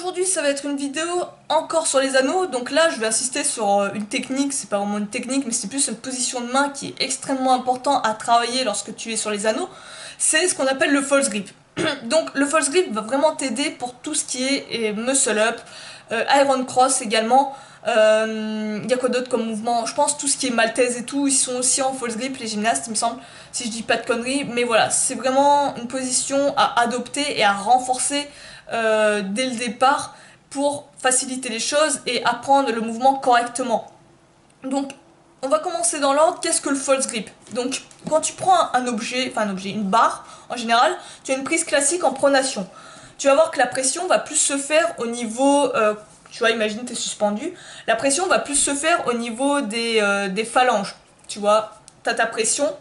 aujourd'hui ça va être une vidéo encore sur les anneaux, donc là je vais insister sur une technique, c'est pas vraiment une technique mais c'est plus une position de main qui est extrêmement important à travailler lorsque tu es sur les anneaux, c'est ce qu'on appelle le false grip. Donc le false grip va vraiment t'aider pour tout ce qui est muscle up, iron cross également, y a quoi d'autre comme mouvement, je pense tout ce qui est maltaise et tout, ils sont aussi en false grip les gymnastes il me semble, si je dis pas de conneries, mais voilà, c'est vraiment une position à adopter et à renforcer dès le départ pour faciliter les choses et apprendre le mouvement correctement. Donc on va commencer dans l'ordre. Qu'est-ce que le false grip? Donc quand tu prends un objet, une barre en général, tu as une prise classique en pronation. Tu vas voir que la pression va plus se faire au niveau, tu vois, imagine tu es suspendu, la pression va plus se faire au niveau des phalanges. Tu vois, tu as ta pression,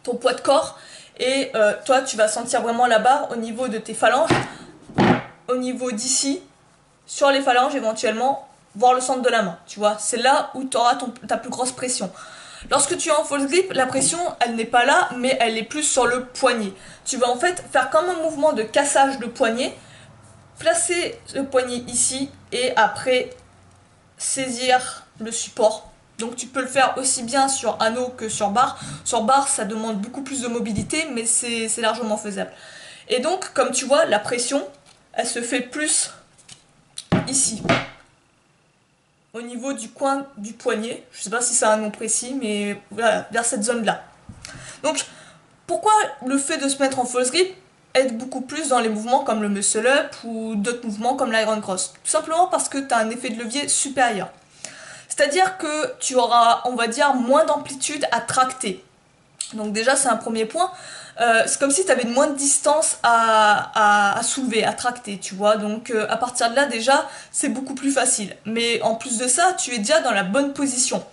ton poids de corps, et toi tu vas sentir vraiment la barre au niveau de tes phalanges, au niveau d'ici, sur les phalanges éventuellement, voire le centre de la main, tu vois, c'est là où tu auras ta plus grosse pression. Lorsque tu es en false grip, la pression, elle n'est pas là, mais elle est plus sur le poignet. Tu vas en fait faire comme un mouvement de cassage de poignet, placer le poignet ici, et après saisir le support. Donc tu peux le faire aussi bien sur anneau que sur barre. Sur barre, ça demande beaucoup plus de mobilité, mais c'est largement faisable. Et donc, comme tu vois, la pression, elle se fait plus ici, au niveau du coin du poignet. Je sais pas si c'est un nom précis, mais voilà, vers cette zone-là. Donc, pourquoi le fait de se mettre en false grip aide beaucoup plus dans les mouvements comme le muscle up ou d'autres mouvements comme l'iron cross? Tout simplement parce que tu as un effet de levier supérieur. C'est-à-dire que tu auras, on va dire, moins d'amplitude à tracter. Donc déjà, c'est un premier point. C'est comme si tu avais moins de distance à soulever, à tracter, tu vois. Donc à partir de là, déjà, c'est beaucoup plus facile. Mais en plus de ça, tu es déjà dans la bonne position.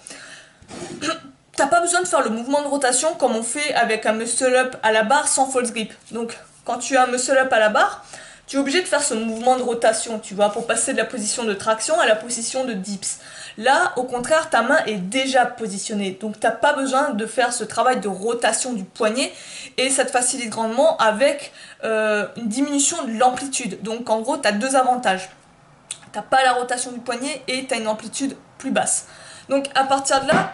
T'as pas besoin de faire le mouvement de rotation comme on fait avec un muscle up à la barre sans false grip. Donc quand tu as un muscle up à la barre, tu es obligé de faire ce mouvement de rotation, tu vois, pour passer de la position de traction à la position de dips. Là, au contraire, ta main est déjà positionnée, donc t'as pas besoin de faire ce travail de rotation du poignet, et ça te facilite grandement avec une diminution de l'amplitude. Donc en gros, t'as deux avantages. T'as pas la rotation du poignet et t'as une amplitude plus basse. Donc à partir de là,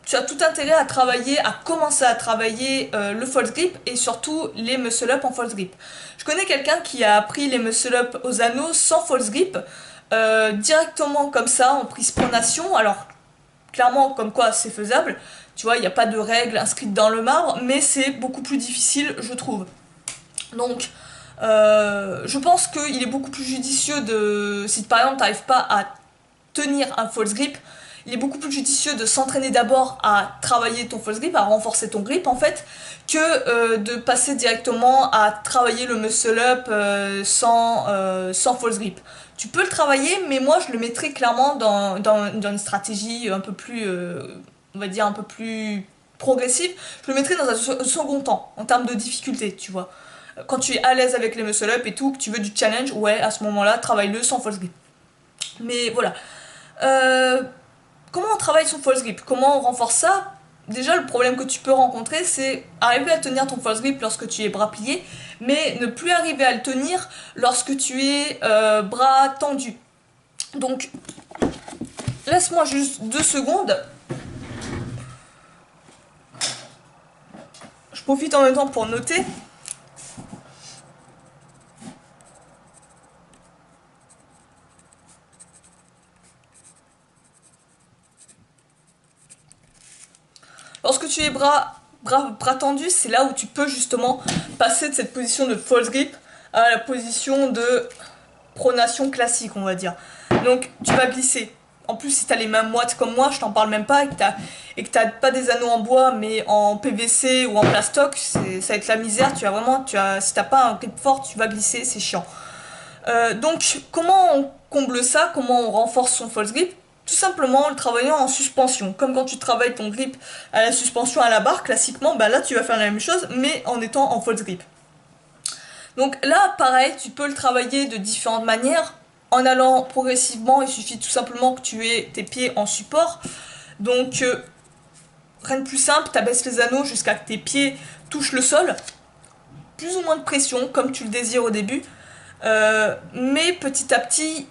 tu as tout intérêt à travailler, à commencer à travailler le false grip et surtout les muscle up en false grip. Je connais quelqu'un qui a appris les muscle up aux anneaux sans false grip, directement comme ça, en prise pronation. Alors, clairement, comme quoi c'est faisable, tu vois, il n'y a pas de règles inscrites dans le marbre, mais c'est beaucoup plus difficile, je trouve. Donc, je pense qu'il est beaucoup plus judicieux de, si par exemple tu n'arrives pas à tenir un false grip, il est beaucoup plus judicieux de s'entraîner d'abord à travailler ton false grip, à renforcer ton grip en fait, que de passer directement à travailler le muscle up sans false grip. Tu peux le travailler, mais moi je le mettrais clairement dans une stratégie un peu plus, on va dire un peu plus progressive. Je le mettrais dans un second temps, en termes de difficulté, tu vois. Quand tu es à l'aise avec les muscle up et tout, que tu veux du challenge, ouais, à ce moment-là, travaille-le sans false grip. Mais voilà. Comment on travaille son false grip? Comment on renforce ça? Déjà, le problème que tu peux rencontrer, c'est arriver à tenir ton false grip lorsque tu es bras pliés, mais ne plus arriver à le tenir lorsque tu es bras tendus. Donc, laisse-moi juste 2 secondes. Je profite en même temps pour noter. Lorsque tu es bras tendus, c'est là où tu peux justement passer de cette position de false grip à la position de pronation classique, on va dire. Donc tu vas glisser. En plus, si tu as les mains moites comme moi, je t'en parle même pas, et que t'as pas des anneaux en bois, mais en PVC ou en plastoc, ça va être la misère. Si t'as pas un grip fort, tu vas glisser, c'est chiant. Donc, comment on comble ça? Comment on renforce son false grip? Tout simplement en le travaillant en suspension. Comme quand tu travailles ton grip à la suspension à la barre, classiquement, bah là tu vas faire la même chose, mais en étant en false grip. Donc là, pareil, tu peux le travailler de différentes manières. En allant progressivement, il suffit tout simplement que tu aies tes pieds en support. Donc, rien de plus simple, tu abaisses les anneaux jusqu'à que tes pieds touchent le sol. Plus ou moins de pression, comme tu le désires au début. Mais petit à petit,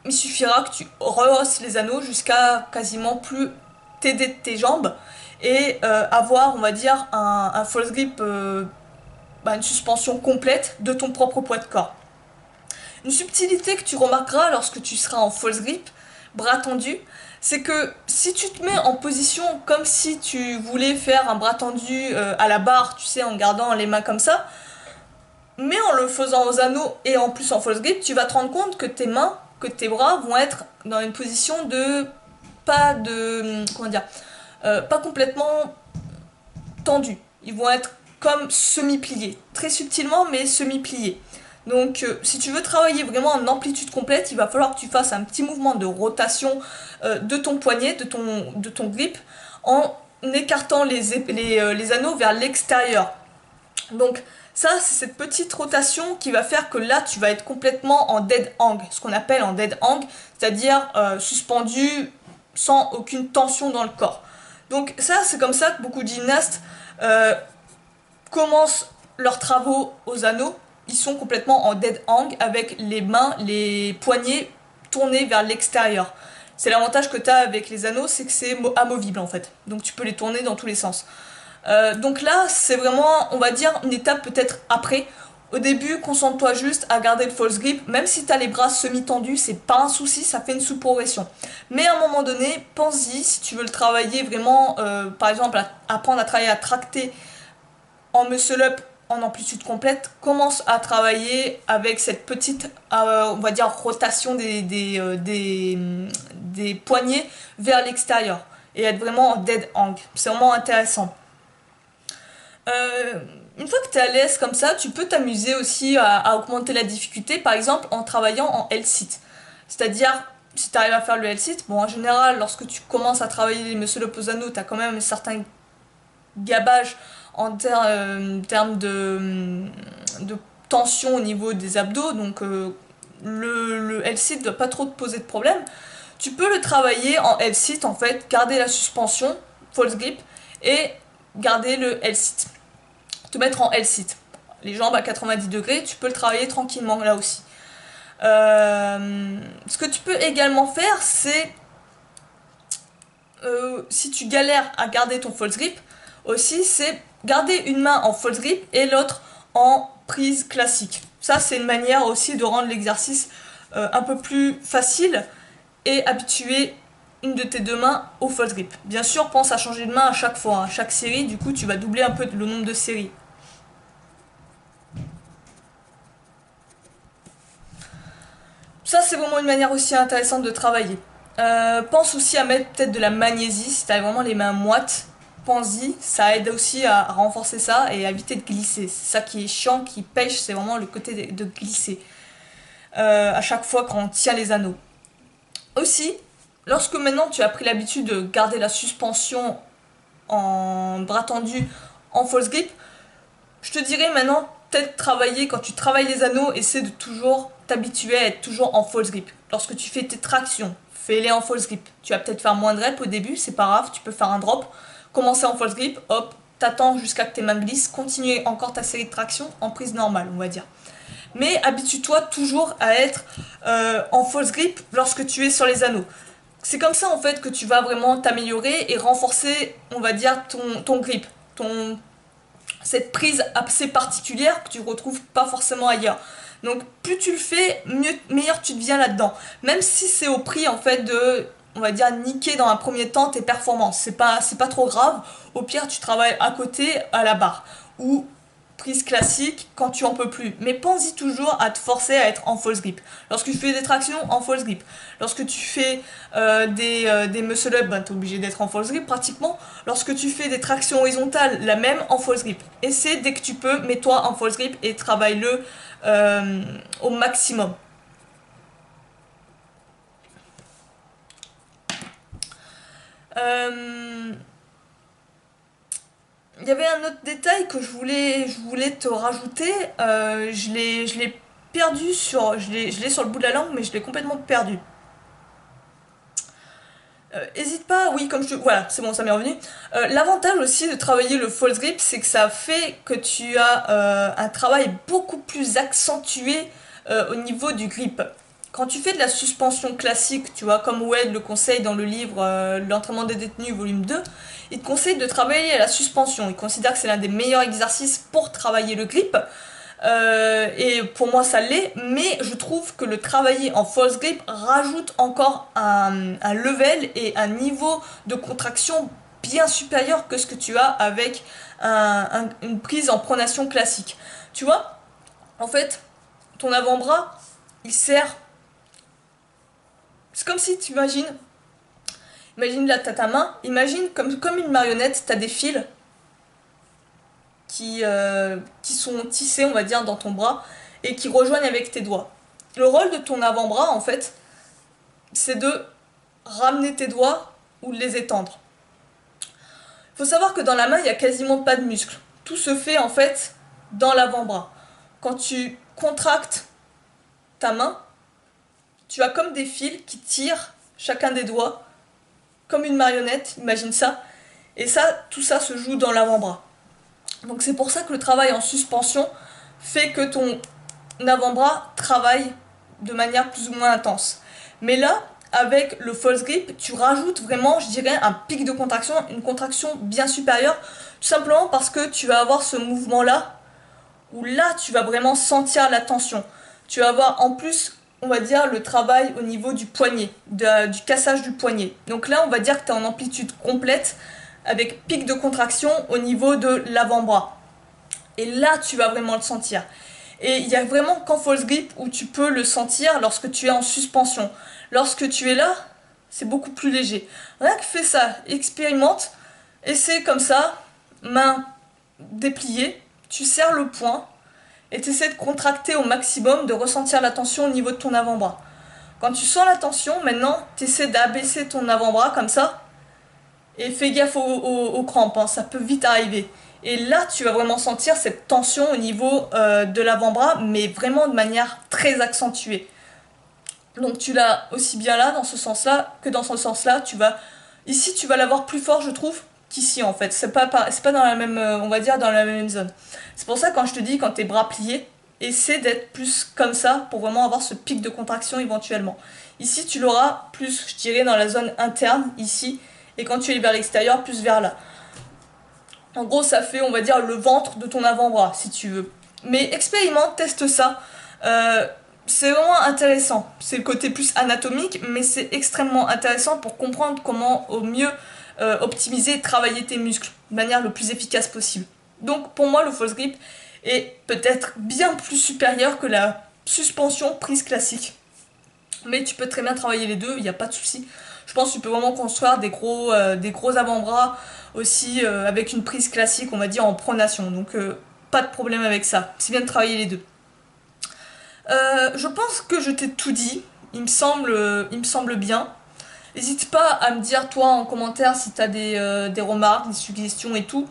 il suffira que tu rehausses les anneaux jusqu'à quasiment plus t'aider de tes jambes et avoir, on va dire, un false grip, une suspension complète de ton propre poids de corps. Une subtilité que tu remarqueras lorsque tu seras en false grip, bras tendu, c'est que si tu te mets en position comme si tu voulais faire un bras tendu à la barre, tu sais, en gardant les mains comme ça, mais en le faisant aux anneaux et en plus en false grip, tu vas te rendre compte que tes mains, que tes bras vont être dans une position de pas de comment dire, pas complètement tendus. Ils vont être comme semi-pliés, très subtilement mais semi-pliés. Donc si tu veux travailler vraiment en amplitude complète, il va falloir que tu fasses un petit mouvement de rotation de ton poignet, de ton grip, en écartant les anneaux vers l'extérieur. Donc ça, c'est cette petite rotation qui va faire que là, tu vas être complètement en dead hang, ce qu'on appelle en dead hang, c'est-à-dire suspendu sans aucune tension dans le corps. Donc ça, c'est comme ça que beaucoup de gymnastes euh, commencent leurs travaux aux anneaux. Ils sont complètement en dead hang avec les mains, les poignets tournés vers l'extérieur. C'est l'avantage que tu as avec les anneaux, c'est que c'est amovible en fait. Donc tu peux les tourner dans tous les sens. Donc là, c'est vraiment, on va dire, une étape peut-être après. Au début, concentre-toi juste à garder le false grip. Même si tu as les bras semi-tendus, c'est pas un souci, ça fait une sous-progression. Mais à un moment donné, pense-y, si tu veux le travailler vraiment, par exemple, apprendre à travailler à tracter en muscle-up en amplitude complète, commence à travailler avec cette petite, on va dire, rotation des poignets vers l'extérieur. Et être vraiment en dead hang. C'est vraiment intéressant. Euh, une fois que tu es à l'aise comme ça, tu peux t'amuser aussi à augmenter la difficulté, par exemple en travaillant en L-sit. C'est-à-dire, si tu arrives à faire le L-sit, bon, en général, lorsque tu commences à travailler les muscle opposano, tu as quand même un certain gabage en termes de tension au niveau des abdos, donc le L-sit ne doit pas trop te poser de problème. Tu peux le travailler en L-sit, en fait, garder la suspension, false grip, et garder le L-sit. Te mettre en L-sit. Les jambes à 90 degrés, tu peux le travailler tranquillement là aussi. Ce que tu peux également faire, c'est si tu galères à garder ton false grip, aussi c'est garder une main en false grip et l'autre en prise classique. Ça, c'est une manière aussi de rendre l'exercice un peu plus facile et habituer une de tes deux mains au false grip. Bien sûr, pense à changer de main à chaque fois, à chaque série, du coup tu vas doubler un peu le nombre de séries. Ça, c'est vraiment une manière aussi intéressante de travailler. Pense aussi à mettre peut-être de la magnésie si tu as vraiment les mains moites. Pense-y, ça aide aussi à renforcer ça et à éviter de glisser. C'est ça qui est chiant, qui pêche, c'est vraiment le côté de glisser à chaque fois quand on tient les anneaux. Aussi, lorsque maintenant tu as pris l'habitude de garder la suspension en bras tendu en false grip, je te dirais maintenant, peut-être travailler, quand tu travailles les anneaux, essaie de toujours t'habituer à être toujours en false grip. Lorsque tu fais tes tractions, fais-les en false grip. Tu vas peut-être faire moins de reps au début, c'est pas grave, tu peux faire un drop, commencer en false grip, hop, t'attends jusqu'à que tes mains glissent, continuer encore ta série de tractions en prise normale, on va dire. Mais habitue-toi toujours à être en false grip lorsque tu es sur les anneaux. C'est comme ça en fait que tu vas vraiment t'améliorer et renforcer, on va dire, ton grip, cette prise assez particulière que tu retrouves pas forcément ailleurs. Donc plus tu le fais, meilleur tu deviens là-dedans. Même si c'est au prix en fait de, on va dire, niquer dans un premier temps tes performances. C'est pas trop grave. Au pire, tu travailles à côté à la barre. Ou prise classique quand tu en peux plus. Mais pense-y toujours à te forcer à être en false grip. Lorsque tu fais des tractions, en false grip. Lorsque tu fais des muscle-up, ben, tu es obligé d'être en false grip pratiquement. Lorsque tu fais des tractions horizontales, la même en false grip. Essaie dès que tu peux, mets-toi en false grip et travaille-le au maximum. Euh, Il y avait un autre détail que je voulais te rajouter. Je l'ai perdu je l'ai sur le bout de la langue, mais je l'ai complètement perdu. Hésite pas, oui, voilà, c'est bon, ça m'est revenu. L'avantage aussi de travailler le false grip, c'est que ça fait que tu as un travail beaucoup plus accentué au niveau du grip. Quand tu fais de la suspension classique, tu vois, comme Wade le conseille dans le livre L'entraînement des détenus, volume 2, il te conseille de travailler à la suspension. Il considère que c'est l'un des meilleurs exercices pour travailler le grip. Et pour moi ça l'est, mais je trouve que le travailler en false grip rajoute encore un level et un niveau de contraction bien supérieur que ce que tu as avec une prise en pronation classique. Tu vois, en fait, ton avant-bras, il sert... C'est comme si tu imagine là, t'as ta main, imagine comme une marionnette, t'as des fils qui sont tissés, on va dire, dans ton bras et qui rejoignent avec tes doigts. Le rôle de ton avant-bras, en fait, c'est de ramener tes doigts ou de les étendre. Il faut savoir que dans la main, il n'y a quasiment pas de muscles. Tout se fait, en fait, dans l'avant-bras. Quand tu contractes ta main, tu as comme des fils qui tirent chacun des doigts, comme une marionnette, imagine ça. Et ça, tout ça se joue dans l'avant-bras. Donc c'est pour ça que le travail en suspension fait que ton avant-bras travaille de manière plus ou moins intense. Mais là, avec le false grip, tu rajoutes vraiment, je dirais, un pic de contraction, une contraction bien supérieure, tout simplement parce que tu vas avoir ce mouvement-là, où là, tu vas vraiment sentir la tension. Tu vas avoir en plus, on va dire, le travail au niveau du poignet, du cassage du poignet. Donc là, on va dire que tu es en amplitude complète, avec pic de contraction au niveau de l'avant-bras. Et là, tu vas vraiment le sentir. Et il y a vraiment qu'en false grip où tu peux le sentir lorsque tu es en suspension. Lorsque tu es là, c'est beaucoup plus léger. Rien que fais ça, expérimente, essaie comme ça, main dépliée, tu serres le poing et tu essaies de contracter au maximum, de ressentir la tension au niveau de ton avant-bras. Quand tu sens la tension, maintenant, tu essaies d'abaisser ton avant-bras comme ça et fais gaffe aux crampes, hein, ça peut vite arriver. Et là, tu vas vraiment sentir cette tension au niveau de l'avant-bras, mais vraiment de manière très accentuée. Donc tu l'as aussi bien là, dans ce sens-là, que dans ce sens-là. Ici, tu vas l'avoir plus fort, je trouve, qu'ici, en fait. C'est pas dans la même, on va dire, dans la même zone. C'est pour ça, quand je te dis, quand tes bras pliés, essaie d'être plus comme ça, pour vraiment avoir ce pic de contraction éventuellement. Ici, tu l'auras plus, je dirais, dans la zone interne, ici, et quand tu es vers l'extérieur, plus vers là. En gros, ça fait, on va dire, le ventre de ton avant-bras, si tu veux. Mais expérimente, teste ça. C'est vraiment intéressant. C'est le côté plus anatomique, mais c'est extrêmement intéressant pour comprendre comment au mieux optimiser et travailler tes muscles de manière le plus efficace possible. Donc pour moi, le false grip est peut-être bien plus supérieur que la suspension prise classique. Mais tu peux très bien travailler les deux, il n'y a pas de souci. Je pense que tu peux vraiment construire des gros avant-bras aussi avec une prise classique, on va dire, en pronation. Donc pas de problème avec ça. C'est bien de travailler les deux. Je pense que je t'ai tout dit. Il me semble bien. N'hésite pas à me dire, toi, en commentaire, si tu as des remarques, des suggestions et tout.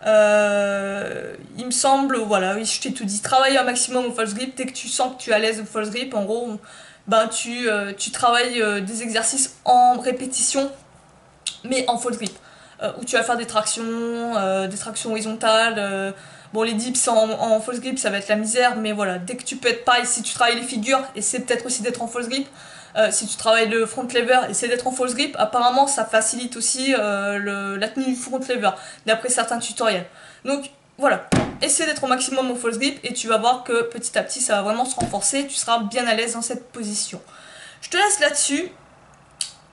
Il me semble, voilà, oui, je t'ai tout dit. Travaille un maximum au false grip. Dès que tu sens que tu es à l'aise au false grip, en gros, ben, tu travailles des exercices en répétition, mais en false grip. Où tu vas faire des tractions horizontales. Bon, les dips en false grip, ça va être la misère, mais voilà, dès que tu peux être pareil, si tu travailles les figures, essaie peut-être aussi d'être en false grip. Si tu travailles le front lever, essaie d'être en false grip. Apparemment, ça facilite aussi la tenue du front lever, d'après certains tutoriels. Donc, voilà, essaie d'être au maximum au false grip et tu vas voir que petit à petit, ça va vraiment se renforcer. Tu seras bien à l'aise dans cette position. Je te laisse là-dessus.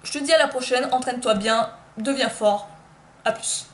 Je te dis à la prochaine. Entraîne-toi bien, deviens fort. A plus.